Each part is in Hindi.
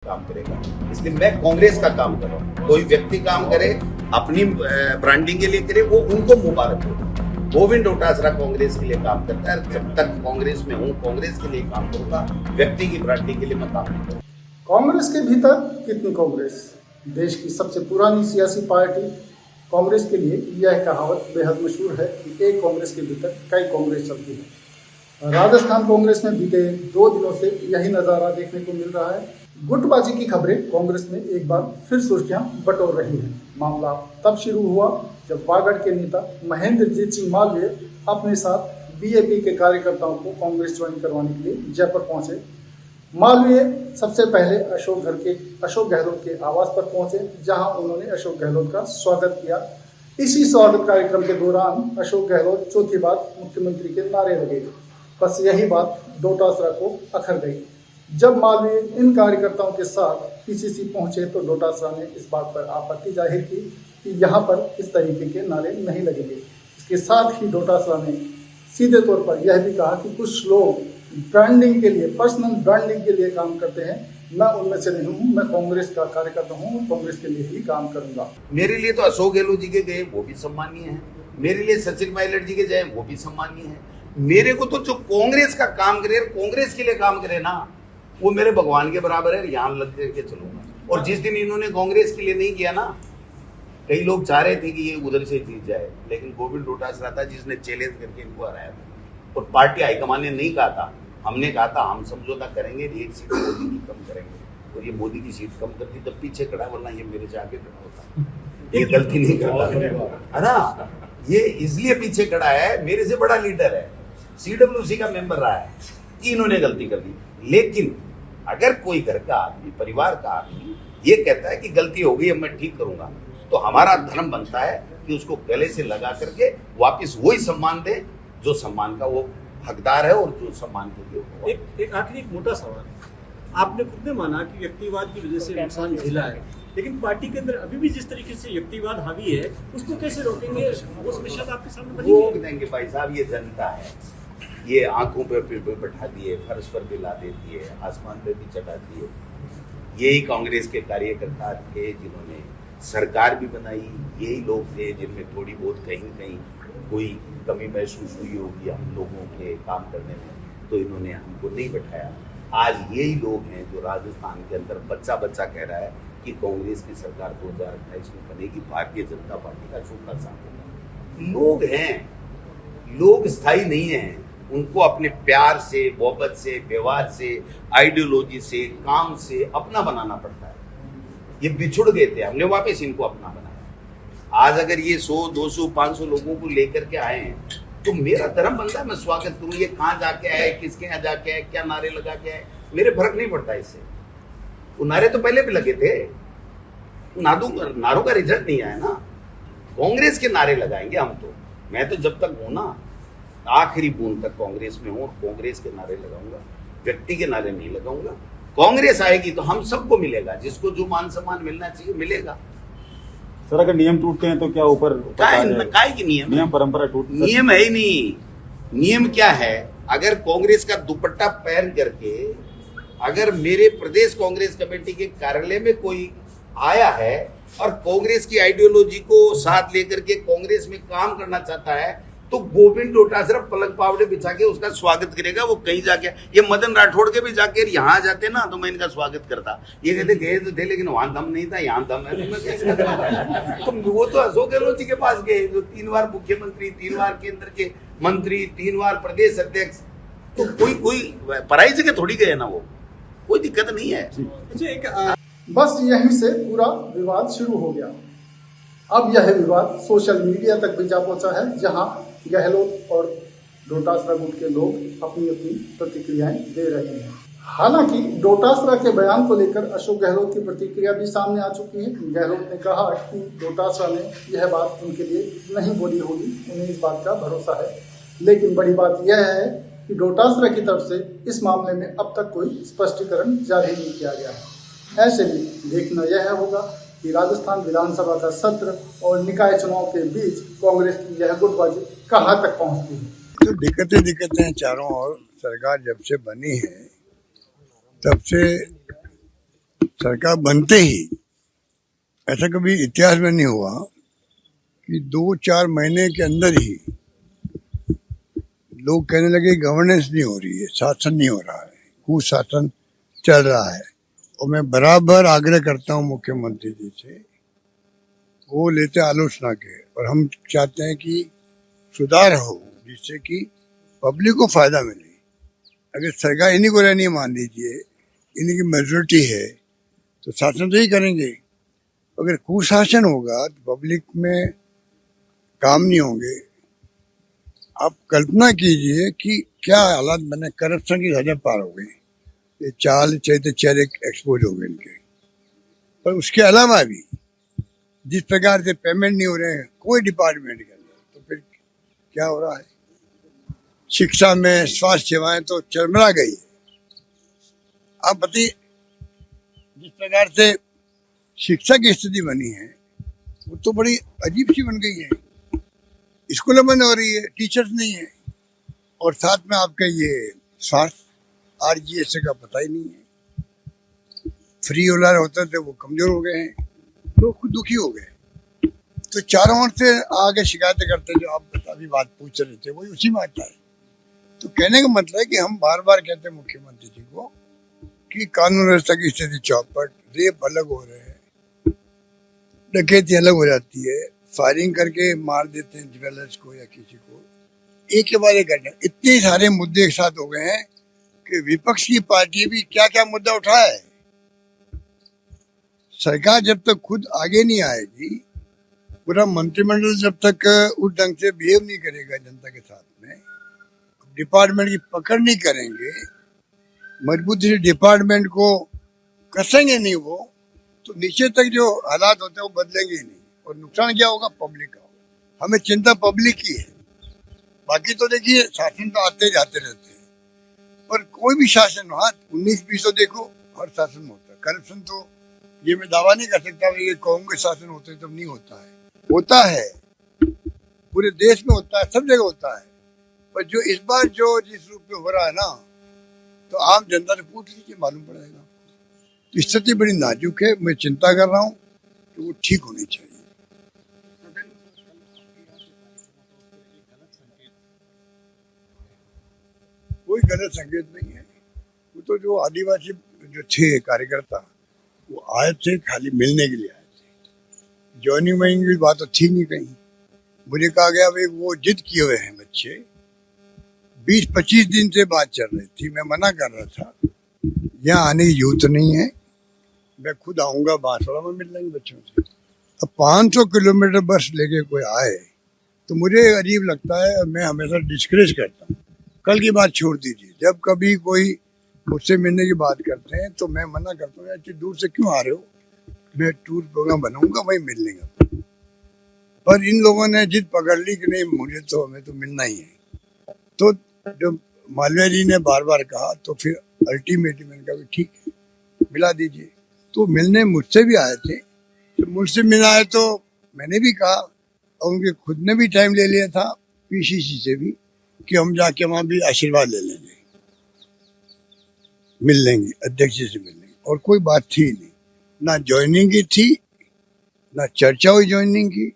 काम करेगा। इसलिए मैं कांग्रेस का काम कर रहा हूँ। कोई व्यक्ति काम करे, अपनी ब्रांडिंग के लिए करे, वो उनको मुबारक हो। गोविंद डोटासरा कांग्रेस के लिए काम करता है। जब तक कांग्रेस में हूँ, कांग्रेस के लिए काम करूंगा, व्यक्ति की ब्रांडिंग के लिए मैं काम नहीं करूंगा। कांग्रेस के भीतर कितनी कांग्रेस? देश की सबसे पुरानी सियासी पार्टी कांग्रेस के लिए यह कहावत बेहद मशहूर है कि एक कांग्रेस के भीतर कई कांग्रेस चलती है। राजस्थान कांग्रेस में बीते 2 दिनों से यही नज़ारा देखने को मिल रहा है। गुटबाजी की खबरें कांग्रेस में एक बार फिर सुर्खियां बटोर रही हैं। मामला तब शुरू हुआ जब वागड़ के नेता महेंद्रजीत सिंह मालवीय अपने साथ बीएपी के कार्यकर्ताओं को कांग्रेस ज्वाइन करवाने के लिए जयपुर पहुंचे। मालवीय सबसे पहले अशोक गहलोत के आवास पर पहुंचे, जहां उन्होंने अशोक गहलोत का स्वागत किया। इसी स्वागत कार्यक्रम के दौरान अशोक गहलोत चौथी बार मुख्यमंत्री के नारे लगे। बस यही बात डोटासरा को अखर गई। जब मालवीय इन कार्यकर्ताओं के साथ पीसीसी पहुंचे तो डोटासरा ने इस बात पर आपत्ति जाहिर की कि यहाँ पर इस तरीके के नारे नहीं लगेंगे। इसके साथ ही डोटासरा ने सीधे तौर पर यह भी कहा कि कुछ लोग ब्रांडिंग के लिए, पर्सनल ब्रांडिंग के लिए काम करते हैं। मैं उनमें से नहीं हूँ, मैं कांग्रेस का कार्यकर्ता हूँ, कांग्रेस के लिए ही काम करूंगा। मेरे लिए तो अशोक गहलोत जी के गए वो भी सम्मानीय है, मेरे लिए सचिन पायलट जी के जाए वो भी सम्मानीय है। मेरे को तो जो कांग्रेस का काम करे, कांग्रेस के लिए काम करे ना, वो मेरे भगवान के बराबर है। यहाँ लग करके चलूंगा। और जिस दिन इन्होंने कांग्रेस के लिए नहीं किया ना, कई लोग चाह रहे थे कि ये उधर से जीत जाए, लेकिन गोविंद डोटासरा था जिसने चैलेंज करके इनको हराया था। और पार्टी हाईकमान ने नहीं कहा था, हमने कहा था हम समझौता करेंगे, एक सीट मोदी की कम करेंगे। और ये मोदी की सीट कम करती तब पीछे खड़ा, वरना ये मेरे से आगे खड़ा होता। ये गलती नहीं करता है ना, ये इसलिए पीछे खड़ा है, मेरे से बड़ा लीडर है, सीडब्ल्यूसी का मेंबर रहा है, इन्होंने गलती कर दी। लेकिन अगर कोई घर का आदमी, परिवार का आदमी ये कहता है कि गलती हो गई, अब मैं ठीक करूंगा, तो हमारा धर्म बनता है कि उसको गले से लगा करके वापस वही सम्मान दे जो सम्मान का वो हकदार है और जो सम्मान के लिए। एक आखिरी एक मोटा सवाल, आपने खुद ने माना कि व्यक्तिवाद की वजह से नुकसान झेला है, लेकिन पार्टी के अंदर अभी भी जिस तरीके से व्यक्तिवाद हावी है, उसको कैसे रोकेंगे? वो समस्या आपके सामने बनी रोक देंगे भाई साहब। ये जनता है, ये आंखों पे बैठा दिए, फर्श पर भी ला देती है, आसमान पे भी चढ़ाती है। यही कांग्रेस के कार्यकर्ता थे जिन्होंने सरकार भी बनाई, यही लोग थे जिनमें थोड़ी बहुत कहीं कहीं कोई कमी महसूस हुई होगी हम लोगों के काम करने में, तो इन्होंने हमको नहीं बैठाया। आज यही लोग हैं जो राजस्थान के अंदर बच्चा कह रहा है कि कांग्रेस की सरकार 2028 में बनेगी, भारतीय जनता पार्टी का छोटा साथ होगा। लोग हैं, लोग स्थायी नहीं हैं, उनको अपने प्यार से, मोहब्बत से, व्यवहार से, आइडियोलॉजी से, काम से अपना बनाना पड़ता है। ये बिछुड़ गए थे, हमने वापस इनको अपना बनाया। आज अगर ये 100, 200, 500 लोगों को लेकर के आए हैं तो मेरा धर्म बनता है मैं स्वागत करूँ। ये कहाँ जाके आए, किसके यहाँ जाके आए, क्या नारे लगा के आए, मेरे फर्क नहीं पड़ता इससे। वो नारे तो पहले भी लगे थे, नारों का रिजल्ट नहीं आया ना। कांग्रेस के नारे लगाएंगे हम तो। मैं तो जब तक हूं ना, आखिरी बूंद तक कांग्रेस में हूं और कांग्रेस के नारे लगाऊंगा, व्यक्ति के नारे नहीं लगाऊंगा। कांग्रेस आएगी तो हम सबको मिलेगा, जिसको जो मान सम्मान मिलना चाहिए मिलेगा। सर अगर नियम टूटते हैं तो क्या ऊपर काय की नियम परंपरा टूट नियम है ही नहीं। नियम क्या है? अगर कांग्रेस का दुपट्टा पहन करके अगर मेरे प्रदेश कांग्रेस कमेटी के कार्यालय में कोई आया है और कांग्रेस की आइडियोलॉजी को साथ लेकर के कांग्रेस में काम करना चाहता है, तो गोविंद डोटासरा पलक पावड़े बिछा के उसका स्वागत करेगा। वो कहीं जाके, ये मदन राठौड़ के भी जाके यहाँ जाते ना तो मैं इनका स्वागत करता। ये कहते गए तो थे लेकिन वहां दम नहीं था, यहाँ दम है, तो मैं कैसे करता? तो वो तो अशोक गहलोत जी के पास गए जो 3 बार मुख्यमंत्री, 3 बार केंद्र के मंत्री, 3 बार प्रदेश अध्यक्ष। तो कोई पराई जगह थोड़ी गए ना, वो कोई दिक्कत नहीं है। बस यहीं से पूरा विवाद शुरू हो गया। अब यह विवाद सोशल मीडिया तक भी जा पहुंचा है, जहां गहलोत और डोटासरा गुट के लोग अपनी अपनी प्रतिक्रियाएं दे रहे हैं। हालांकि डोटासरा के बयान को लेकर अशोक गहलोत की प्रतिक्रिया भी सामने आ चुकी है। गहलोत ने कहा कि डोटासरा ने यह बात उनके लिए नहीं बोली होगी, उन्हें इस बात का भरोसा है। लेकिन बड़ी बात यह है कि डोटासरा की तरफ से इस मामले में अब तक कोई स्पष्टीकरण जारी नहीं किया गया है। ऐसे में देखना यह होगा कि राजस्थान विधानसभा का सत्र और निकाय चुनाव के बीच कांग्रेस की यह गुटबाजी कहां तक पहुंचती है। तो दिक्कतें हैं चारों ओर। सरकार जब से बनी है तब से सरकार बनते ही ऐसा कभी इतिहास में नहीं हुआ कि 2-4 महीने के अंदर ही लोग कहने लगे गवर्नेंस नहीं हो रही है, शासन नहीं हो रहा है, कुशासन चल रहा है। और मैं बराबर आग्रह करता हूँ मुख्यमंत्री जी से, वो लेते आलोचना के, और हम चाहते हैं कि सुधार हो जिससे कि पब्लिक को फायदा मिले। अगर सरकार इन्हीं को रहनी मान लीजिए, इन्हीं की मेजोरिटी है, तो शासन तो ही करेंगे। अगर कुशासन होगा तो पब्लिक में काम नहीं होंगे। आप कल्पना कीजिए कि क्या हालात बने, करप्शन की हदें पार हो गई, ये चाल चैते चेहरे एक्सपोज हो गए इनके। पर उसके अलावा भी जिस प्रकार से पेमेंट नहीं हो रहे हैं कोई डिपार्टमेंट के अंदर, तो फिर क्या हो रहा है? शिक्षा में, स्वास्थ्य सेवाएं तो चरमरा गई है। आप बताइए, जिस प्रकार से शिक्षा की स्थिति बनी है वो तो बड़ी अजीब सी बन गई है। स्कूलें बंद हो रही है, टीचर्स नहीं है, और साथ में आपके ये स्वास्थ्य RGS का पता ही नहीं है। फ्री ओलर होते थे वो कमजोर हो गए हैं, लोग खुद दुखी हो गए। तो चारों ओर से आगे शिकायतें करते, जो आप अभी बात पूछ रहे थे वही उसी में आता है। तो कहने का मतलब है कि हम बार बार कहते हैं मुख्यमंत्री जी को कि कानून व्यवस्था की स्थिति चौपट, रेप अलग हो रहे हैं, डकैती अलग हो जाती है, फायरिंग करके मार देते हैं ज्वेलर्स को या किसी को, एक के बाद एक घटना। इतने सारे मुद्दे एक साथ हो गए हैं कि विपक्ष की पार्टी भी क्या क्या मुद्दा उठाया है। सरकार जब तक खुद आगे नहीं आएगी, पूरा मंत्रिमंडल जब तक उस ढंग से बिहेव नहीं करेगा जनता के साथ में, डिपार्टमेंट की पकड़ नहीं करेंगे, मजबूती से डिपार्टमेंट को कसेंगे नहीं वो, तो नीचे तक जो हालात होते हैं वो बदलेंगे ही नहीं। और नुकसान क्या होगा? पब्लिक का होगा। हमें चिंता पब्लिक की है। बाकी तो देखिए शासन तो आते जाते रहते हैं, पर कोई भी शासन हो, 19-20 तो देखो हर शासन में होता है। करप्शन तो ये मैं दावा नहीं कर सकता ये कांग्रेस शासन होते तब नहीं होता है, होता है, पूरे देश में होता है, सब जगह होता है। पर जो इस बार जो जिस रूप में हो रहा है ना, तो आम जनता से पूछ लीजिए, मालूम पड़ेगा। तो स्थिति बड़ी नाजुक है। मैं चिंता कर रहा हूँ कि वो ठीक होनी चाहिए। कोई गलत संकेत नहीं है। वो तो जो आदिवासी जो थे कार्यकर्ता वो आए थे खाली मिलने के लिए आए थे। ज्वाइनिंग वाइनिंग की बात तो थी नहीं कहीं। मुझे कहा गया भाई वो जिद किए हुए हैं बच्चे, 20-25 दिन से बात चल रही थी। मैं मना कर रहा था, यहाँ आने की जरूरत नहीं है, मैं खुद आऊंगा, बांसवाड़ा में मिल लेंगे बच्चों से। अब 500 किलोमीटर बस लेके कोई आए तो मुझे अजीब लगता है, और मैं हमेशा डिस्करेज करता हूँ। कल की बात छोड़ दीजिए, जब कभी कोई मुझसे मिलने की बात करते हैं तो मैं मना करता हूँ, यार दूर से क्यों आ रहे हो, मैं टूर प्रोग्राम बनाऊंगा, वही मिल लेंगे। पर इन लोगों ने जिद पकड़ ली कि नहीं मुझे तो हमें तो मिलना ही है। तो जब मालवीय जी ने बार बार कहा तो फिर अल्टीमेटली मैंने कहा ठीक है मिला दीजिए। तो मिलने मुझसे भी आए थे, तो मुझसे मिला है तो मैंने भी कहा, और उनके खुद ने भी टाइम ले लिया था PCC से भी कि हम जाके वहां भी आशीर्वाद ले लेंगे, मिल लेंगे, अध्यक्ष जी से मिल लेंगे। और कोई बात थी नहीं, ना ज्वाइनिंग की थी, ना चर्चा हुई ज्वाइनिंग की।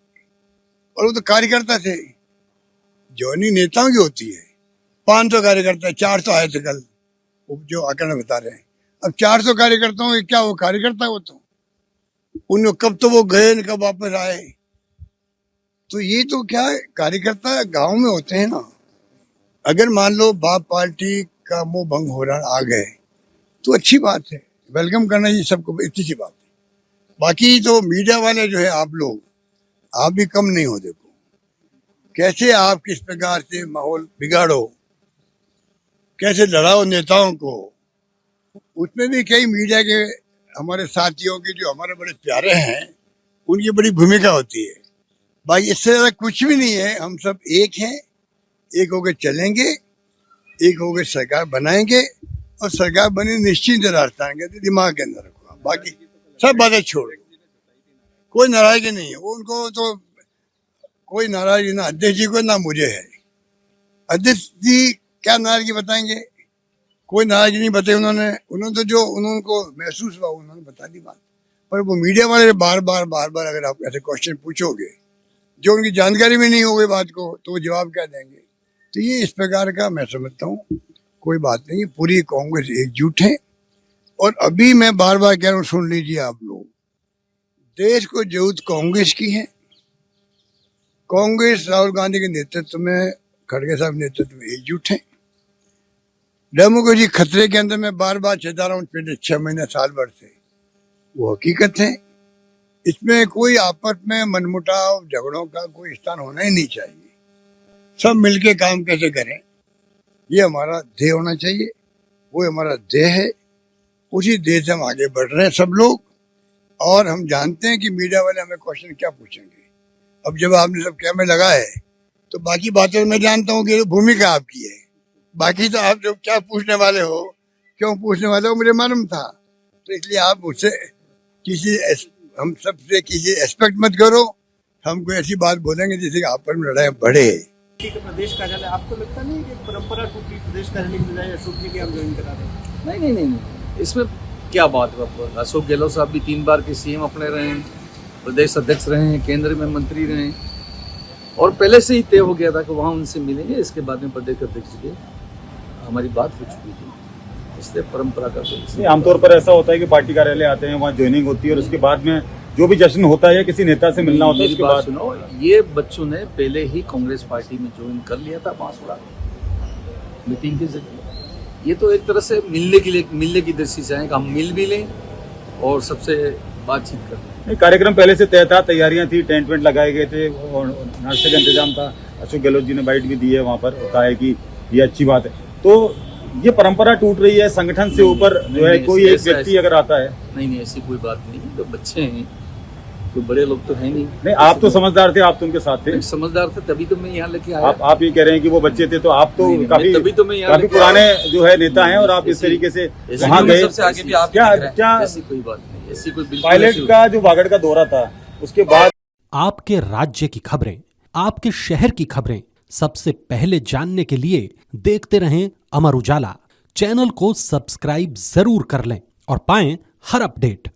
और वो तो कार्यकर्ता थे, ज्वाइनिंग नेताओं की होती है। 500 कार्यकर्ता, 400 आए थे कल, वो जो आकर बता रहे हैं। अब 400 कार्यकर्ताओं के क्या वो कार्यकर्ता हो, तो उन कब तो वो गए कब वापस आए। तो ये तो क्या है, कार्यकर्ता गांव में होते हैं ना। अगर मान लो बाप पार्टी का मोह भंग हो रहा आ गए तो अच्छी बात है, वेलकम करना ये सबको, इतनी सी बात है। बाकी तो मीडिया वाले जो है आप लोग, आप भी कम नहीं हो। देखो कैसे आप किस प्रकार से माहौल बिगाड़ो, कैसे लड़ाओ नेताओं को। उसमें भी कई मीडिया के हमारे साथियों की जो हमारे बड़े प्यारे हैं उनकी बड़ी भूमिका होती है। भाई इससे ज्यादा कुछ भी नहीं है। हम सब एक हैं, एक होकर चलेंगे, एक होकर सरकार बनाएंगे, और सरकार बनी निश्चित राजस्थान के, दिमाग के अंदर रखो। बाकी सब बातें छोड़ दो, कोई नाराजगी नहीं है। वो उनको तो कोई नाराजगी ना अध्यक्ष जी को ना मुझे है। अध्यक्ष जी क्या नाराजगी बताएंगे, कोई नाराजगी नहीं बताई उन्होंने तो जो उनको महसूस हुआ उन्होंने बता दी बात। पर वो मीडिया वाले बार बार अगर आप ऐसे क्वेश्चन पूछोगे जो उनकी जानकारी में नहीं होगी बात को, तो वो जवाब क्या देंगे? तो ये इस प्रकार का मैं समझता हूँ कोई बात नहीं, पूरी कांग्रेस एकजुट है। और अभी मैं बार कह रहा हूँ, सुन लीजिए आप लोग, देश को जरूरत कांग्रेस की है। कांग्रेस राहुल गांधी के नेतृत्व में, खड़गे साहब नेतृत्व में एकजुट है। डेमोक्रेसी खतरे के अंदर मैं बार चेता रहा हूँ पिछले 6 महीने साल भर से, वो हकीकत है। इसमें कोई आपस में मनमुटाव झगड़ों का कोई स्थान होना ही नहीं चाहिए। सब मिलके काम कैसे करें, ये हमारा ध्येय होना चाहिए। वो हमारा ध्येय है, उसी ध्येय से हम आगे बढ़ रहे हैं सब लोग। और हम जानते हैं कि मीडिया वाले हमें क्वेश्चन क्या पूछेंगे। अब जब आपने सब कैमरे लगाए है तो बाकी बातें मैं जानता हूँ कि भूमिका आपकी है, बाकी तो आप जो क्या पूछने वाले हो, क्यों पूछने वाले हो, मुझे मालूम था। तो इसलिए आप मुझसे हम सबसे किसी एक्सपेक्ट मत करो। हम कोई ऐसी बात बोलेंगे जिससे आपस में लड़ाई बढ़े। प्रदेश कार्यालय, आपको लगता नहीं कि परंपरा टूटी, प्रदेश कार्यालय की बजाय अशोक जी के हम ज्वाइन करा रहे हैं? नहीं, इसमें क्या बात है। अशोक गहलोत साहब भी 3 बार के सीएम अपने रहे हैं, प्रदेश अध्यक्ष रहे हैं, केंद्र में मंत्री रहे हैं, और पहले से ही तय हो गया था कि वहाँ उनसे मिलेंगे। इसके बाद में प्रदेश अध्यक्ष के हमारी बात हो चुकी थी, इसलिए परंपरा का कोई। आमतौर पर ऐसा होता है कि पार्टी कार्यालय आते हैं, वहाँ ज्वाइनिंग होती है और उसके बाद में जो भी जश्न होता है किसी नेता से मिलना होता है। उसके बाद सुनो, ये बच्चों ने पहले ही कांग्रेस पार्टी में ज्वाइन कर लिया था बांसुड़ा मीटिंग के जरिए। ये तो एक तरह से मिलने की दृष्टि से है कि हम मिल भी लें और सबसे बातचीत करें। कार्यक्रम पहले से तय था, तैयारियां थी, टेंट वेंट लगाए गए थे और नाश्ते का इंतजाम था। अशोक गहलोत जी ने बाइट भी दी है वहाँ पर, कहा है कि ये अच्छी बात है। तो ये परंपरा टूट रही है, संगठन से ऊपर जो है कोई एक व्यक्ति अगर आता है। नहीं, ऐसी कोई बात नहीं। तो बच्चे हैं, कोई बड़े लोग तो है नहीं। आप तो समझदार थे, आप तो उनके साथ थे। समझदार थे तभी तो मैं यहाँ लेके आया। आप ये कह रहे हैं कि वो बच्चे थे, तो आप तो काफी पुराने जो है नेता हैं और आप इस तरीके से वहाँ गए। क्या ऐसी कोई बात नहीं, ऐसी कोई पायलट का जो बागड़ का दौरा था उसके बाद आपके राज्य की खबरें, आपके शहर की खबरें सबसे पहले जानने के लिए देखते रहें अमर उजाला। चैनल को सब्सक्राइब जरूर कर लें और पाएं हर अपडेट।